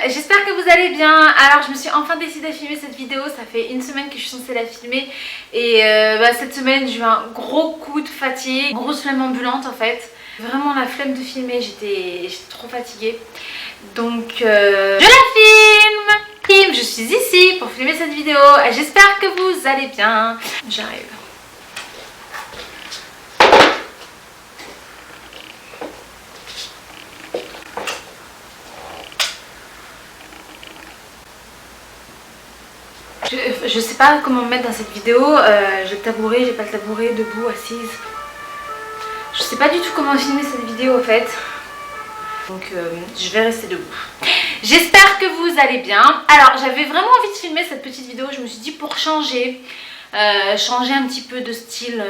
j'espère que vous allez bien. Alors je me suis enfin décidée à filmer cette vidéo, ça fait une semaine que je suis censée la filmer et cette semaine j'ai eu un gros coup de fatigue, une grosse flemme ambulante en fait. Vraiment la flemme de filmer, j'étais trop fatiguée. Donc je la filme. Je suis ici pour filmer cette vidéo, j'espère que vous allez bien. J'arrive. Je sais pas comment me mettre dans cette vidéo, j'ai le tabouret, j'ai pas le tabouret, debout, assise. Je sais pas du tout comment filmer cette vidéo en fait. Donc je vais rester debout. J'espère que vous allez bien. Alors j'avais vraiment envie de filmer cette petite vidéo, je me suis dit pour changer un petit peu de style.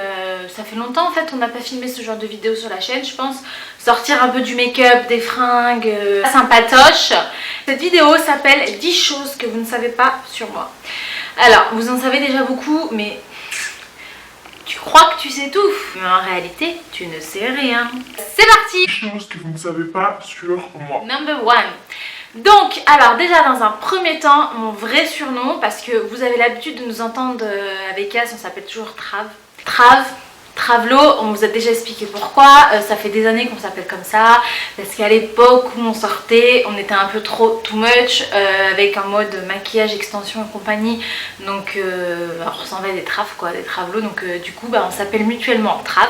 Ça fait longtemps en fait on n'a pas filmé ce genre de vidéo sur la chaîne, je pense. Sortir un peu du make-up, des fringues, sympatoche. Cette vidéo s'appelle 10 choses que vous ne savez pas sur moi. Alors vous en savez déjà beaucoup, mais tu crois que tu sais tout, mais en réalité tu ne sais rien. C'est parti. 10 choses que vous ne savez pas sur moi. Number one. Donc, alors déjà dans un premier temps, mon vrai surnom, parce que vous avez l'habitude de nous entendre avec As, on s'appelle toujours Trav. Travelo, on vous a déjà expliqué pourquoi, ça fait des années qu'on s'appelle comme ça, parce qu'à l'époque où on sortait, on était un peu trop too much, avec un mode maquillage, extension et compagnie, donc on ressemblait à des traves quoi, des travelots, donc du coup on s'appelle mutuellement Trav.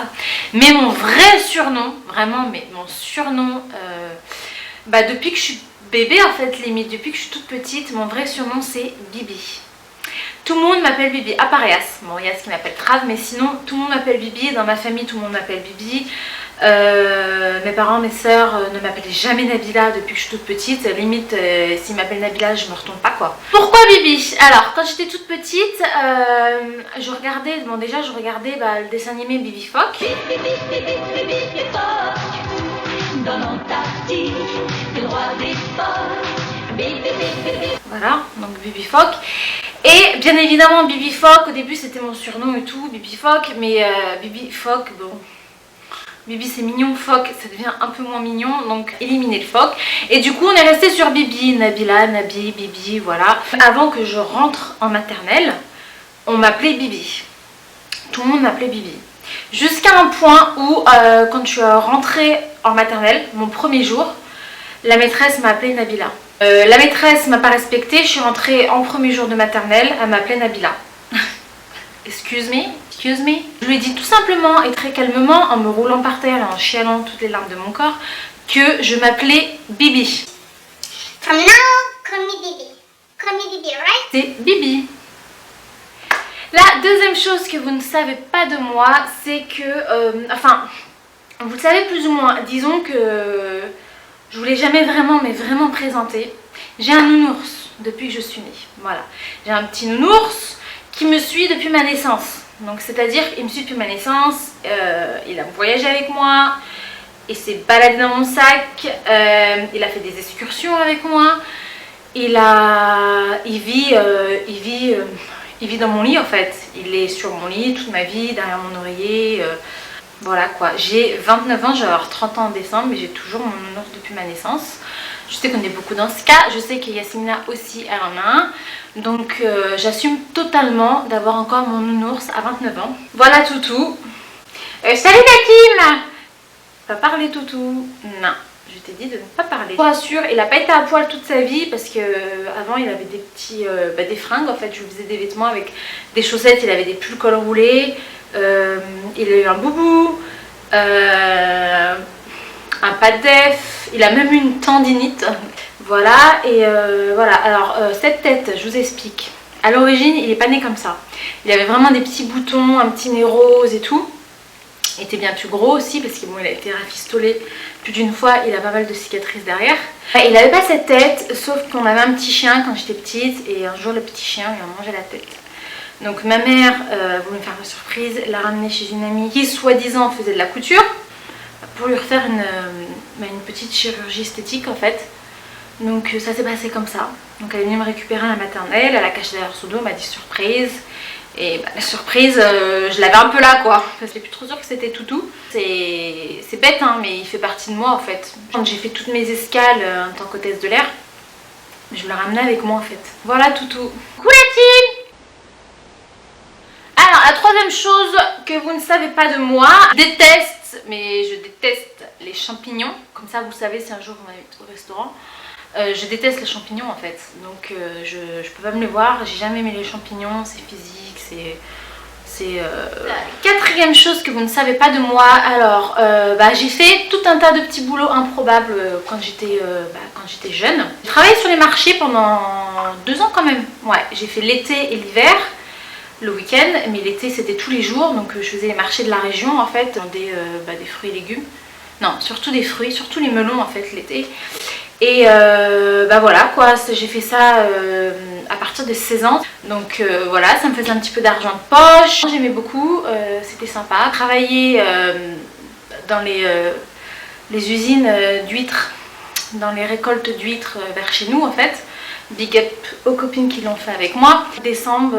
Mais mon vrai surnom, vraiment, mais mon surnom, depuis que je suis bébé en fait, limite, depuis que je suis toute petite, mon vrai surnom c'est Bibi. Tout le monde m'appelle Bibi, à part Yas. Bon, Yas qui m'appelle Trav, mais sinon tout le monde m'appelle Bibi. Dans ma famille, tout le monde m'appelle Bibi. Mes parents, mes soeurs ne m'appelaient jamais Nabila depuis que je suis toute petite. Limite, s'ils m'appellent Nabila, je me retourne pas quoi. Pourquoi Bibi? Alors, quand j'étais toute petite, je regardais, bon déjà je regardais le dessin animé Bibi Phoque. Voilà, donc Bibi Phoque. Et bien évidemment Bibi Phoque, au début c'était mon surnom et tout, Bibi Phoque, mais Bibi Phoque, bon, Bibi c'est mignon, Phoque ça devient un peu moins mignon, donc éliminer le Phoque. Et du coup on est resté sur Bibi, Nabila, Nabi, Bibi, voilà. Avant que je rentre en maternelle, on m'appelait Bibi. Tout le monde m'appelait Bibi. Jusqu'à un point où, quand je suis rentrée en maternelle, mon premier jour, la maîtresse m'a appelée Nabila. La maîtresse m'a pas respectée, je suis rentrée en premier jour de maternelle, elle m'appelait Nabila. Excuse me. Je lui ai dit tout simplement et très calmement, en me roulant par terre et en chialant toutes les larmes de mon corps, que je m'appelais Bibi. From now, call me Bibi. Call me Bibi, right? C'est Bibi. La deuxième chose que vous ne savez pas de moi, c'est que, vous le savez plus ou moins, disons que je vous l'ai jamais vraiment présenté. J'ai un nounours depuis que je suis née, voilà. J'ai un petit nounours qui me suit depuis ma naissance. Donc c'est-à-dire qu'il me suit depuis ma naissance, il a voyagé avec moi, il s'est baladé dans mon sac, il a fait des excursions avec moi, il vit dans mon lit en fait. Il est sur mon lit toute ma vie, derrière mon oreiller. Voilà quoi, j'ai 29 ans, je vais avoir 30 ans en décembre, mais j'ai toujours mon nounours depuis ma naissance. Je sais qu'on est beaucoup dans ce cas, je sais que Yasmina aussi elle en a un. Donc j'assume totalement d'avoir encore mon nounours à 29 ans. Voilà Toutou. Salut la team. Pas parler Toutou. Non, je t'ai dit de ne pas parler. Je vous rassure, il n'a pas été à poil toute sa vie parce que avant il avait des petits, des fringues en fait. Je lui faisais des vêtements avec des chaussettes, il avait des pulls col roulé. Il a eu un boubou, un pas def, il a même eu une tendinite. Voilà, et voilà. Alors cette tête, je vous explique. À l'origine il n'est pas né comme ça. Il avait vraiment des petits boutons, un petit nez rose et tout. Il était bien plus gros aussi parce qu'il a été rafistolé plus d'une fois, il a pas mal de cicatrices derrière. Il n'avait pas cette tête, sauf qu'on avait un petit chien quand j'étais petite et un jour le petit chien lui a mangé la tête. Donc ma mère voulait me faire une surprise, l'a ramené chez une amie qui soi-disant faisait de la couture pour lui refaire une petite chirurgie esthétique en fait. Donc ça s'est passé comme ça. Donc elle est venue me récupérer à la maternelle, elle a caché derrière son dos, m'a dit surprise. Et la surprise, je l'avais un peu là quoi. Je n'étais plus trop sûre que c'était Toutou. C'est bête hein, mais il fait partie de moi en fait. Quand j'ai fait toutes mes escales en tant qu'hôtesse de l'air, Je vais le ramener avec moi en fait. Voilà toutou. Coucou la team. Alors la troisième chose que vous ne savez pas de moi, je déteste les champignons. Comme ça vous savez si un jour vous m'invitez au restaurant. Je déteste les champignons en fait. Donc je peux pas me les voir. J'ai jamais aimé les champignons, c'est physique, c'est... La quatrième chose que vous ne savez pas de moi, alors j'ai fait tout un tas de petits boulots improbables quand j'étais jeune. J'ai travaillé sur les marchés pendant 2 ans quand même. Ouais, j'ai fait l'été et l'hiver, le week-end, mais l'été c'était tous les jours, donc je faisais les marchés de la région en fait, des fruits et légumes. Non, surtout des fruits, surtout les melons en fait l'été. Et voilà quoi, j'ai fait ça à partir de 16 ans. Donc voilà, ça me faisait un petit peu d'argent de poche. J'aimais beaucoup, c'était sympa. Travailler dans les usines d'huîtres, dans les récoltes d'huîtres vers chez nous en fait. Big up aux copines qui l'ont fait avec moi. Décembre,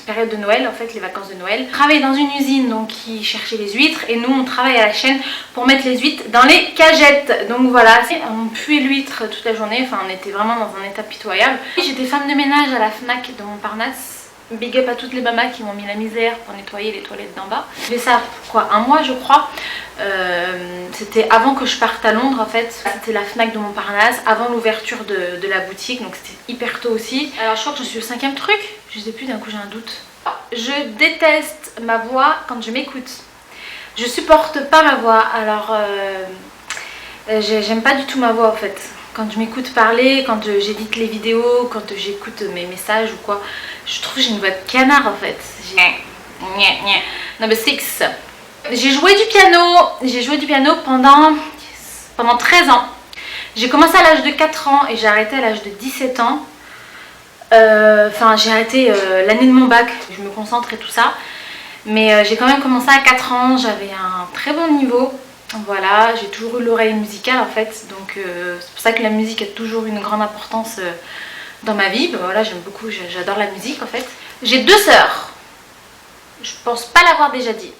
période de Noël, en fait les vacances de Noël. Je travaillais dans une usine donc qui cherchait les huîtres et nous on travaille à la chaîne pour mettre les huîtres dans les cagettes. Donc voilà, on puait l'huître toute la journée, enfin on était vraiment dans un état pitoyable. J'étais femme de ménage à la Fnac de Montparnasse. Big up à toutes les mamas qui m'ont mis la misère pour nettoyer les toilettes d'en bas. J'ai fait ça quoi, 1 mois je crois. C'était avant que je parte à Londres en fait. C'était la Fnac de Montparnasse, avant l'ouverture de la boutique, donc c'était hyper tôt aussi. Alors je crois que je suis au 5e truc, je sais plus, d'un coup j'ai un doute. Je déteste ma voix quand je m'écoute. Je supporte pas ma voix, alors j'aime pas du tout ma voix en fait. Quand je m'écoute parler, quand j'édite les vidéos, quand j'écoute mes messages ou quoi, je trouve que j'ai une voix de canard en fait. Number 6. J'ai joué du piano pendant 13 ans. J'ai commencé à l'âge de 4 ans et j'ai arrêté à l'âge de 17 ans. Enfin j'ai arrêté l'année de mon bac, je me concentre et tout ça. Mais j'ai quand même commencé à 4 ans, j'avais un très bon niveau. Voilà, j'ai toujours eu l'oreille musicale en fait, donc c'est pour ça que la musique a toujours une grande importance dans ma vie. Voilà, j'aime beaucoup, j'adore la musique en fait. J'ai 2 sœurs, je pense pas l'avoir déjà dit.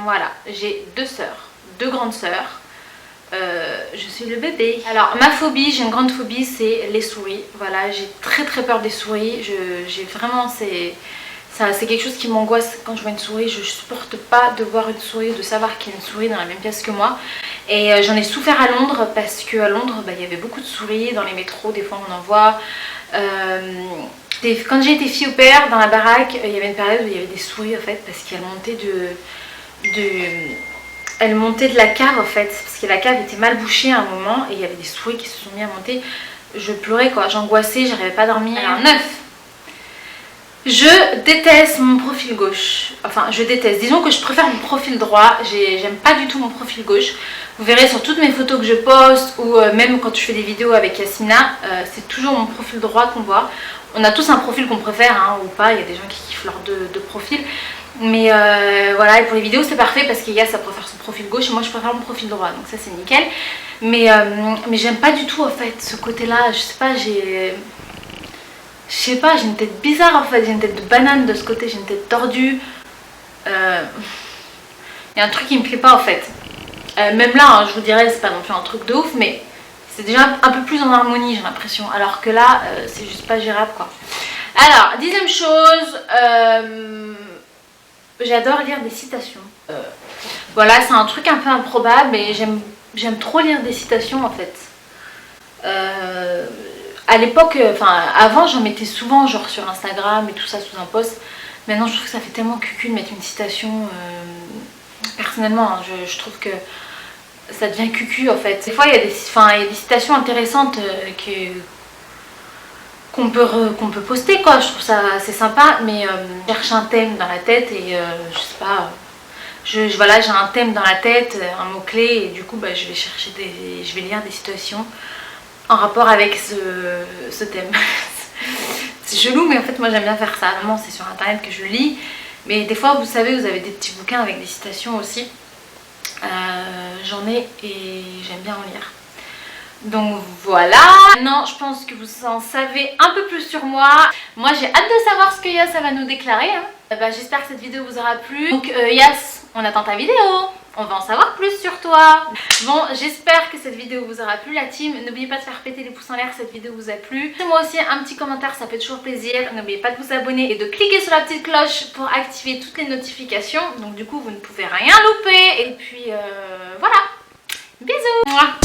Voilà, j'ai 2 sœurs, 2 grandes sœurs. Je suis le bébé. Alors ma phobie, j'ai une grande phobie, c'est les souris. Voilà, j'ai très peur des souris. J'ai vraiment, c'est quelque chose qui m'angoisse quand je vois une souris. Je supporte pas de voir une souris, de savoir qu'il y a une souris dans la même pièce que moi. Et j'en ai souffert à Londres parce qu'à Londres, il y avait beaucoup de souris dans les métros. Des fois on en voit. Quand j'ai été fille au père dans la baraque, il y avait une période où il y avait des souris en fait parce qu'elles montaient de la cave en fait, parce que la cave était mal bouchée à un moment et il y avait des souris qui se sont mis à monter. Je pleurais quoi, j'angoissais, j'arrivais pas à dormir. Alors 9. Je déteste mon profil gauche. Enfin je déteste, disons que je préfère mon profil droit. J'aime pas du tout mon profil gauche. Vous verrez sur toutes mes photos que je poste ou même quand je fais des vidéos avec Yasmina, c'est toujours mon profil droit qu'on voit. On a tous un profil qu'on préfère hein, ou pas, il y a des gens qui kiffent leurs deux profils. Mais voilà, et pour les vidéos c'est parfait parce qu'Yas ça préfère son profil gauche et moi je préfère mon profil droit, donc ça c'est nickel. Mais j'aime pas du tout en fait ce côté là, je sais pas, j'ai une tête bizarre en fait, j'ai une tête de banane de ce côté, j'ai une tête tordue. Il y a un truc qui me plaît pas en fait. Même là, hein, je vous dirais, c'est pas non plus un truc de ouf, mais c'est déjà un peu plus en harmonie j'ai l'impression, alors que là c'est juste pas gérable quoi. Alors, 10e chose, j'adore lire des citations. Voilà, c'est un truc un peu improbable, mais j'aime trop lire des citations en fait. À l'époque, enfin avant j'en mettais souvent genre sur Instagram et tout ça sous un post. Maintenant je trouve que ça fait tellement cucu de mettre une citation. Personnellement, hein, je trouve que ça devient cucu en fait. Des fois il y a des citations intéressantes qu'on peut poster quoi, je trouve ça assez sympa, mais je cherche un thème dans la tête et je sais pas, voilà, j'ai un thème dans la tête, un mot-clé, et du coup je vais chercher je vais lire des citations en rapport avec ce thème. C'est chelou, mais en fait moi j'aime bien faire ça. Vraiment c'est sur internet que je le lis, mais des fois vous savez vous avez des petits bouquins avec des citations aussi. J'en ai et j'aime bien en lire. Donc voilà, maintenant je pense que vous en savez un peu plus sur moi. Moi j'ai hâte de savoir ce que Yas va nous déclarer hein. J'espère que cette vidéo vous aura plu. Donc Yas, on attend ta vidéo. on va en savoir plus sur toi. Bon, j'espère que cette vidéo vous aura plu la team. N'oubliez pas de faire péter les pouces en l'air si cette vidéo vous a plu. Faites-moi aussi un petit commentaire, ça fait toujours plaisir. N'oubliez pas de vous abonner et de cliquer sur la petite cloche pour activer toutes les notifications. Donc du coup, vous ne pouvez rien louper. Et puis voilà, bisous.